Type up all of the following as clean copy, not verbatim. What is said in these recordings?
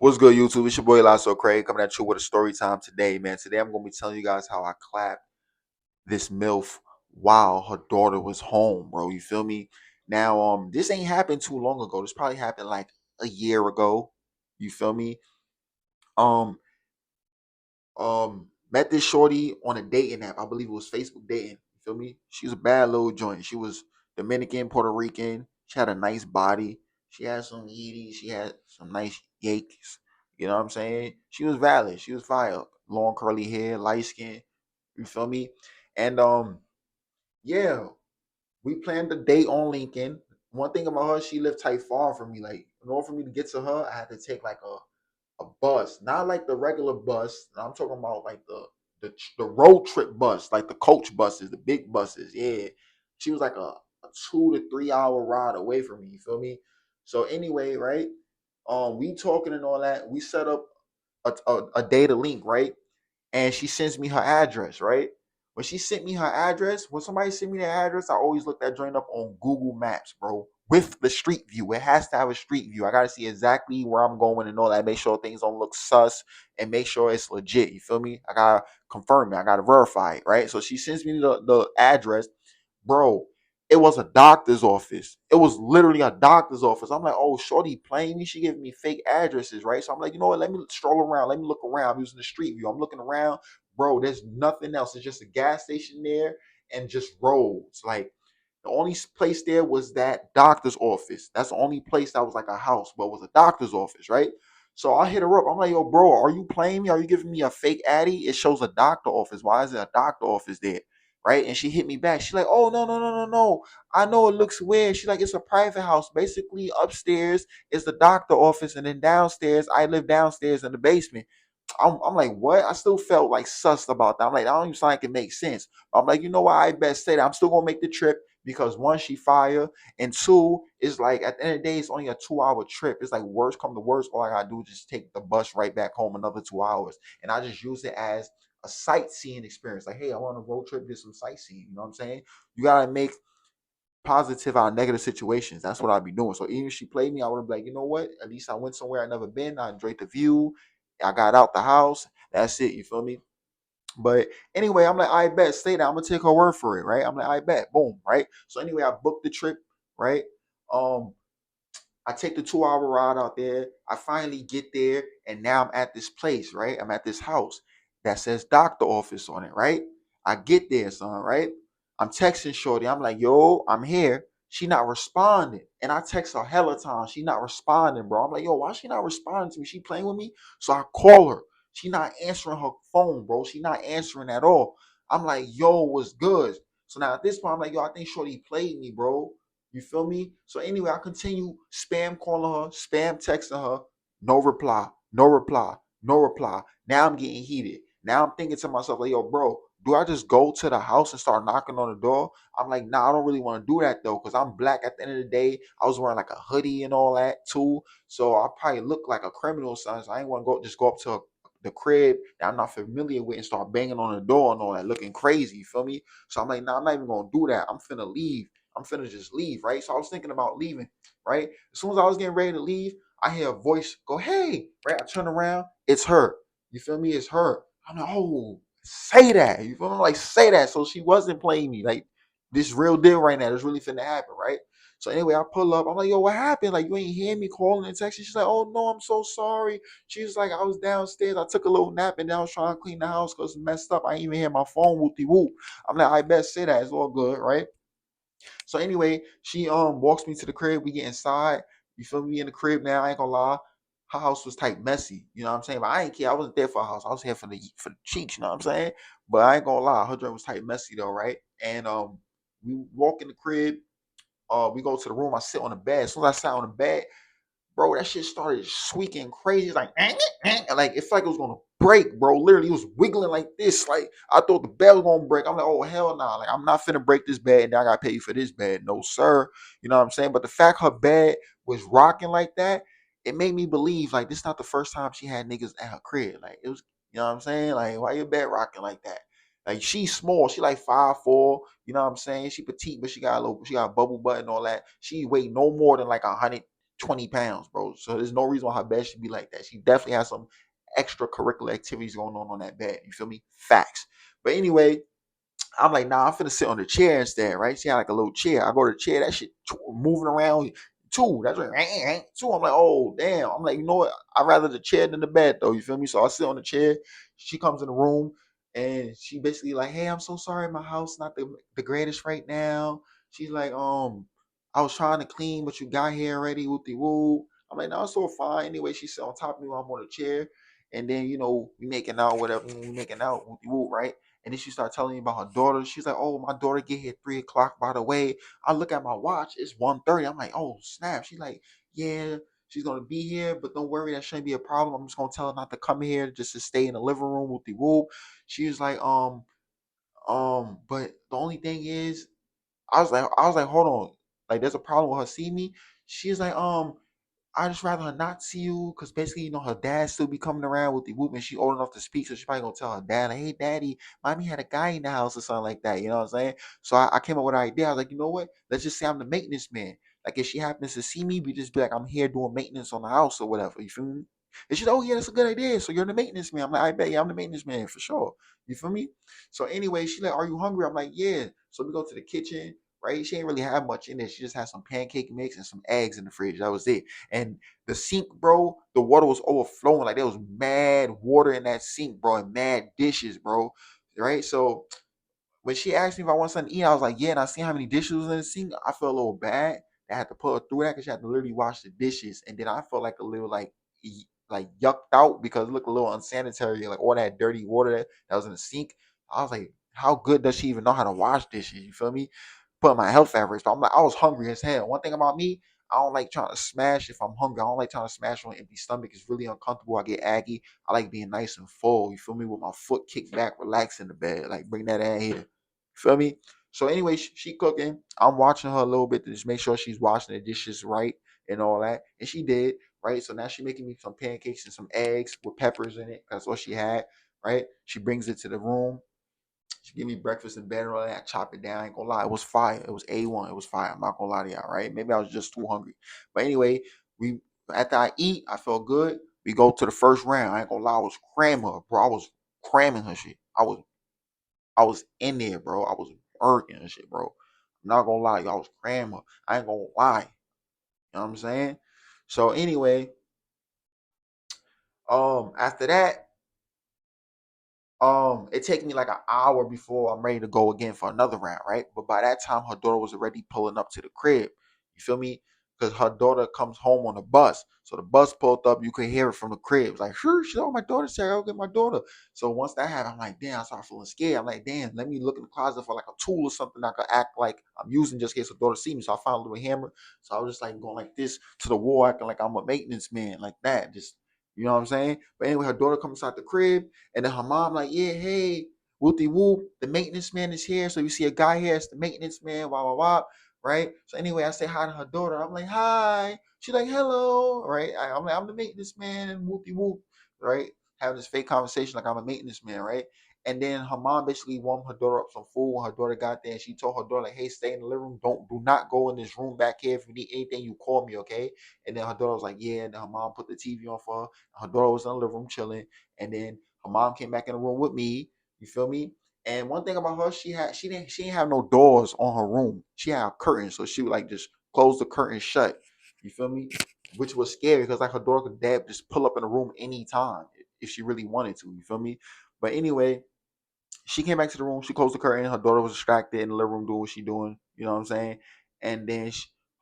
What's good, YouTube? It's your boy Lasso Craig coming at you with a story time today, man. Today I'm gonna be telling you guys how I clapped this MILF while her daughter was home, bro. You feel me? Now, this ain't happened too long ago. This probably happened like a year ago. You feel me? Um, met this shorty on a dating app. I believe it was Facebook dating. You feel me? She was a bad little joint. She was Dominican, Puerto Rican. She had a nice body. She had some yiddies. She had some nice yakes. You know what I'm saying? She was valid. She was fire. Long curly hair, light skin. You feel me? And yeah, we planned a date on Lincoln. One thing about her, she lived tight far from me. Like, in order for me to get to her, I had to take like a bus, not like the regular bus. I'm talking about like the road trip bus, like the coach buses, the big buses. Yeah, she was like a 2 to 3 hour ride away from me. You feel me? So anyway, right? We talking and all that. We set up a data link, right? And she sends me her address, right? When she sent me her address, when somebody sent me their address, I always look that joint up on Google Maps, bro, with the street view. It has to have a street view. I gotta see exactly where I'm going and all that. Make sure things don't look sus and make sure it's legit. You feel me? I gotta confirm it. I gotta verify it, right? So she sends me the address, bro. It was a doctor's office. It was literally a doctor's office. I'm like, oh, shorty playing me. She giving me fake addresses, right? So I'm like, you know what? Let me stroll around. Let me look around. I'm using the street view. I'm looking around, bro. There's nothing else. It's just a gas station there and just roads. Like the only place there was that doctor's office. That's the only place that was like a house, but it was a doctor's office, right? So I hit her up. I'm like, yo, bro, are you playing me? Are you giving me a fake addy? It shows a doctor office. Why is it a doctor office there? Right? And she hit me back. She's like, oh, no, no, no, no, no. I know it looks weird. She's like, it's a private house. Basically, upstairs is the doctor office, and then downstairs, I live downstairs in the basement. I'm like, what? I still felt like sus about that. I'm like, I don't even sound like it makes sense. I'm like, you know what? I best say that. I'm still gonna make the trip because one, she fire, and two, it's like at the end of the day, it's only a 2 hour trip. It's like worst come to worst, all I gotta do is just take the bus right back home another 2 hours. And I just use it as a sightseeing experience. Like, hey, I want a road trip, did some sightseeing. You know what I'm saying? You gotta make positive out of negative situations. That's what I'd be doing. So even if she played me, I would be like, you know what? At least I went somewhere I never been. I enjoyed the view. I got out the house. That's it. You feel me? But anyway, I'm like, I bet, stay there. I'm gonna take her word for it, right? I'm like, I bet, boom, right? So anyway, I booked the trip, right? Um, I take the 2 hour ride out there. I finally get there, and now I'm at this place, right? I'm at this house that says doctor office on it, right? I get there, son, right? I'm texting Shorty. I'm like, yo, I'm here. She not responding. And I text her hella times. She not responding, bro. I'm like, yo, why she not responding to me? She playing with me? So I call her. She not answering her phone, bro. She not answering at all. I'm like, yo, what's good? So now at this point, I'm like, yo, I think Shorty played me, bro. You feel me? So anyway, I continue spam calling her, spam texting her, no reply, no reply, no reply. Now I'm getting heated. Now I'm thinking to myself, like, yo, bro, do I just go to the house and start knocking on the door? I'm like, nah, I don't really want to do that though, because I'm black at the end of the day. I was wearing like a hoodie and all that too. So I probably look like a criminal, son. So I ain't want to go up to the crib that I'm not familiar with and start banging on the door and all that, looking crazy. You feel me? So I'm like, nah, I'm not even gonna do that. I'm finna leave. I'm finna just leave, right? So I was thinking about leaving, right? As soon as I was getting ready to leave, I hear a voice go, hey, right? I turn around, it's her. You feel me? It's her. I'm like, oh, say that. You feel me? Like, say that. So she wasn't playing me. Like, this real deal right now. This really finna happen, right? So anyway, I pull up. I'm like, yo, what happened? Like, you ain't hear me calling and texting. She's like, oh no, I'm so sorry. She's like, I was downstairs. I took a little nap and then I was trying to clean the house because it's messed up. I ain't even hear my phone whoopty whoop. I'm like, I bet say that. It's all good, right? So anyway, she walks me to the crib. We get inside. You feel me? In the crib now. I ain't gonna lie. Her house was tight messy. You know what I'm saying? But I ain't care. I wasn't there for a house. I was here for the cheeks. You know what I'm saying? But I ain't gonna lie. Her joint was tight messy though, right? And we walk in the crib. We go to the room. I sit on the bed. As soon as I sat on the bed, bro, that shit started squeaking crazy. It's like, like it felt like it was gonna break, bro. Literally, it was wiggling like this. Like I thought the bed was gonna break. I'm like, oh hell no! Nah. Like I'm not finna break this bed, and I gotta pay you for this bed. No sir. You know what I'm saying? But the fact her bed was rocking like that, it made me believe like this not the first time she had niggas at her crib. Like it was, you know what I'm saying? Like why your bed rocking like that? Like she's small, she like 5'4", you know what I'm saying? She petite, but she got a bubble butt and all that. She weigh no more than like 100. 20 pounds, bro. So there's no reason why her bed should be like that. She definitely has some extracurricular activities going on that bed. You feel me? Facts. But anyway, I'm like, nah, I'm finna sit on the chair instead, right? She had like a little chair. I go to the chair, that shit moving around too. That's like, too. I'm like, oh, damn. I'm like, you know what? I'd rather the chair than the bed, though. You feel me? So I sit on the chair. She comes in the room and she basically like, hey, I'm so sorry. My house not the greatest right now. She's like, I was trying to clean, but you got here already with the woo. I'm like, no, it's so fine. Anyway, she sit on top of me while I'm on the chair. And then, we making out, whatever. We making out with the woo, right? And then she started telling me about her daughter. She's like, oh, my daughter get here 3 o'clock, by the way. I look at my watch, it's 1:30. I'm like, oh, snap. She's like, yeah, she's gonna be here, but don't worry, that shouldn't be a problem. I'm just gonna tell her not to come here, just to stay in the living room with the whoop. She was like, but the only thing is, I was like, hold on. Like, there's a problem with her seeing me. She's like, I just rather her not see you because basically, her dad still be coming around with the whoop and she old enough to speak. So she probably gonna tell her dad, like, hey, daddy, mommy had a guy in the house or something like that. You know what I'm saying? So I came up with an idea. I was like, you know what? Let's just say I'm the maintenance man. Like, if she happens to see me, we just be like, I'm here doing maintenance on the house or whatever. You feel me? And she's like, oh, yeah, that's a good idea. So you're the maintenance man. I'm like, I bet, yeah, I'm the maintenance man for sure. You feel me? So anyway, she like, are you hungry? I'm like, yeah. So we go to the kitchen, right? She ain't really have much in there. She just had some pancake mix and some eggs in the fridge. That was it. And the sink, bro, the water was overflowing. Like there was mad water in that sink, bro, and mad dishes, bro. Right? So when she asked me if I want something to eat, I was like, yeah. And I seen how many dishes was in the sink. I felt a little bad. I had to put her through that because she had to literally wash the dishes. And then I felt like a little like yucked out because it looked a little unsanitary, like all that dirty water that was in the sink. I was like, how good does she even know how to wash dishes? You feel me? Put my health at risk. But I'm like, I was hungry as hell. One thing about me, I don't like trying to smash if I'm hungry. I don't like trying to smash on an empty stomach. It's really uncomfortable. I get aggy. I like being nice and full. You feel me? With my foot kicked back, relax in the bed. Like bring that in here. You feel me? So anyway, she cooking. I'm watching her a little bit to just make sure she's washing the dishes right and all that. And she did, right? So now she's making me some pancakes and some eggs with peppers in it. That's what she had, right? She brings it to the room. She give me breakfast in bed and all that. I chop it down. I ain't gonna lie, it was fire. It was A1. It was fire. I'm not gonna lie to y'all, right? Maybe I was just too hungry. But anyway, we after I eat, I felt good. We go to the first round. I ain't gonna lie, I was cramming her, bro. I was cramming her shit. I was in there, bro. I was working and shit, bro. I'm not gonna lie, I was cramming her. I ain't gonna lie. You know what I'm saying? So anyway, after that, it take me like an hour before I'm ready to go again for another round, right? But by that time, her daughter was already pulling up to the crib. You feel me? Because her daughter comes home on the bus. So the bus pulled up, you could hear it from the crib. It's like, sure, she's my daughter said, I'll get my daughter. So once that happened, I'm like, damn, I started feeling scared. I'm like, damn, let me look in the closet for like a tool or something I could act like I'm using just in case her daughter see me. So I found a little hammer. So I was just like going like this to the wall, acting like I'm a maintenance man, like that. Just, you know what I'm saying? But anyway, her daughter comes out the crib. And then her mom like, yeah, hey, whoopty whoop, the maintenance man is here. So you see a guy here, it's the maintenance man, wah, wah, wah, right? So anyway, I say hi to her daughter. I'm like, hi. She's like, hello, right? I'm like, I'm the maintenance man and whoopty whoop, right? Having this fake conversation like I'm a maintenance man, right? And then her mom basically warmed her daughter up some food. When her daughter got there, and she told her daughter, like, hey, stay in the living room. Do not go in this room back here. If you need anything, you call me, okay? And then her daughter was like, yeah. And then her mom put the TV on for her. Her daughter was in the living room chilling. And then her mom came back in the room with me. You feel me? And one thing about her, she didn't have no doors on her room. She had curtains, so she would like just close the curtain shut. You feel me? Which was scary because like her daughter could dad just pull up in the room anytime if she really wanted to. You feel me? But anyway, she came back to the room. She closed the curtain. Her daughter was distracted in the living room doing what she doing. You know what I'm saying? And then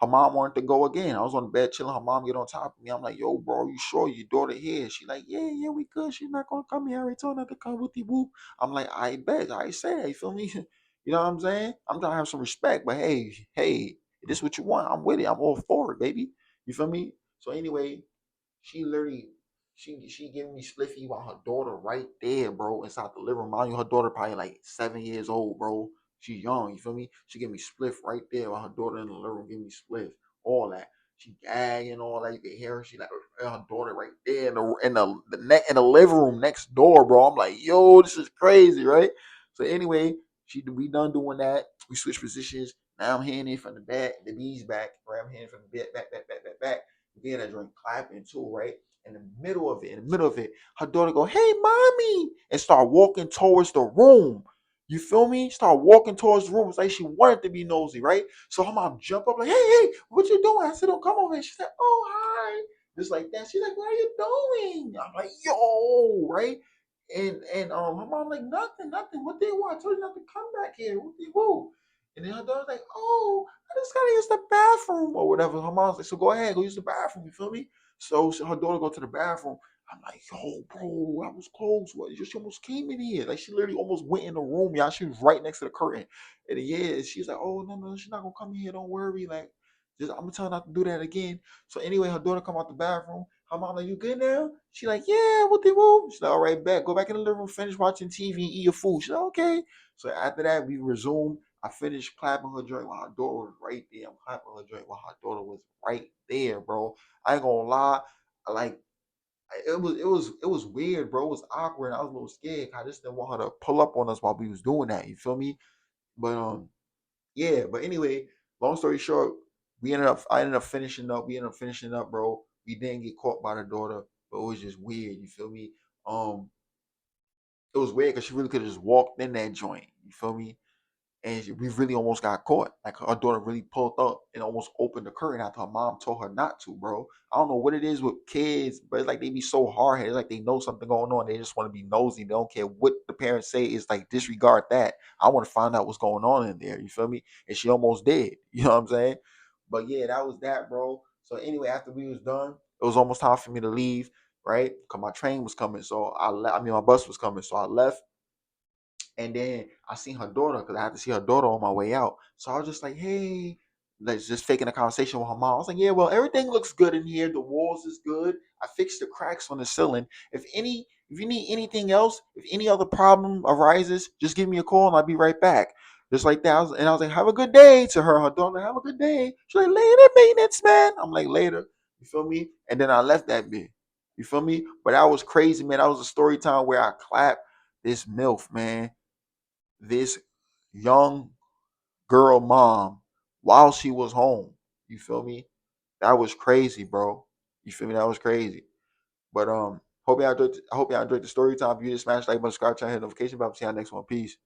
her mom wanted to go again. I was on the bed chilling. Her mom get on top of me. I'm like, yo, bro, you sure your daughter here? She like, yeah, yeah, we good. She's not gonna come here. I already told her not to come with the whoop. I'm like, I bet. I said, you feel me? You know what I'm saying? I'm trying to have some respect. But hey, if this what you want, I'm with it. I'm all for it, baby. You feel me? So anyway, she literally she giving me spliffy while her daughter right there, bro, inside the living room. Mind you, her daughter probably like 7 years old, bro. She's young, you feel me? She give me spliff right there while her daughter in the living room giving me spliff. All that. She gagging, all that. You can hear her. She like her daughter right there in the living room next door, bro. I'm like, yo, this is crazy, right? So anyway, we done doing that. We switch positions. Now I'm hitting it from the back, the B's back, right? I'm hitting from the back, back. We had that joint clapping too, right? In the middle of it, her daughter go, "Hey, mommy," and start walking towards the room. You feel me? Start walking towards the room. It's like she wanted to be nosy, right? So her mom jump up like, "Hey, hey, what you doing?" I said, "Don't come over here." She said, "Oh, hi." Just like that. She's like, "What are you doing?" I'm like, "Yo," right? And her mom like, "Nothing, nothing. What they want? I told you not to come back here. What they who?" And then her daughter's like, "Oh, I just gotta use the bathroom or whatever." Her mom's like, "So go ahead, go use the bathroom." You feel me? So her daughter go to the bathroom. I'm like, "Yo, bro, I was close. What? She almost came in here. Like she literally almost went in the room. Y'all, she was right next to the curtain." And yeah, she's like, "Oh no, no, she's not gonna come in here. Don't worry. Like, just I'm gonna tell her not to do that again." So anyway, her daughter come out the bathroom. Her mom like, "You good now?" She like, "Yeah, what they move?" She's like, "All right, back. Go back in the living room, finish watching TV, and eat your food." She's like, "Okay." So after that, we resumed. I finished clapping her joint while her daughter was right there. I'm clapping her joint while her daughter was right there, bro. I ain't gonna lie. Like it was weird, bro. It was awkward. I was a little scared. I just didn't want her to pull up on us while we was doing that. You feel me? But yeah. But anyway, long story short, I ended up finishing up. We ended up finishing up, bro. We didn't get caught by the daughter, but it was just weird. You feel me? Um, it was weird because she really could have just walked in that joint. You feel me? And we really almost got caught. Like her daughter really pulled up and almost opened the curtain after her mom told her not to, bro. I don't know what it is with kids, but it's like they be so hard headed. Like they know something going on. They just want to be nosy. They don't care what the parents say. It's like disregard that. I want to find out what's going on in there. You feel me? And she almost did. You know what I'm saying? But yeah, that was that, bro. So anyway, after we was done, it was almost time for me to leave, right? Cause my train was coming. So I mean, my bus was coming. So I left and then I seen her daughter because I had to see her daughter on my way out. So I was just like, "Hey," like just faking a conversation with her mom. I was like, "Yeah, well, everything looks good in here. The walls is good. I fixed the cracks on the ceiling. If you need anything else, if any other problem arises, just give me a call and I'll be right back." Just like that. And I was like, "Have a good day" to her. Her daughter, "Have a good day." She's like, "Later, maintenance man." I'm like, "Later." You feel me? And then I left that bit. You feel me? But that was crazy, man. That was a story time where I clapped this MILF, man, this young girl mom while she was home. You feel me? That was crazy, bro. You feel me? That was crazy. But hope y'all enjoyed the story time. If you just smash like button, subscribe, turn hit notification bell. See y'all next one. Peace.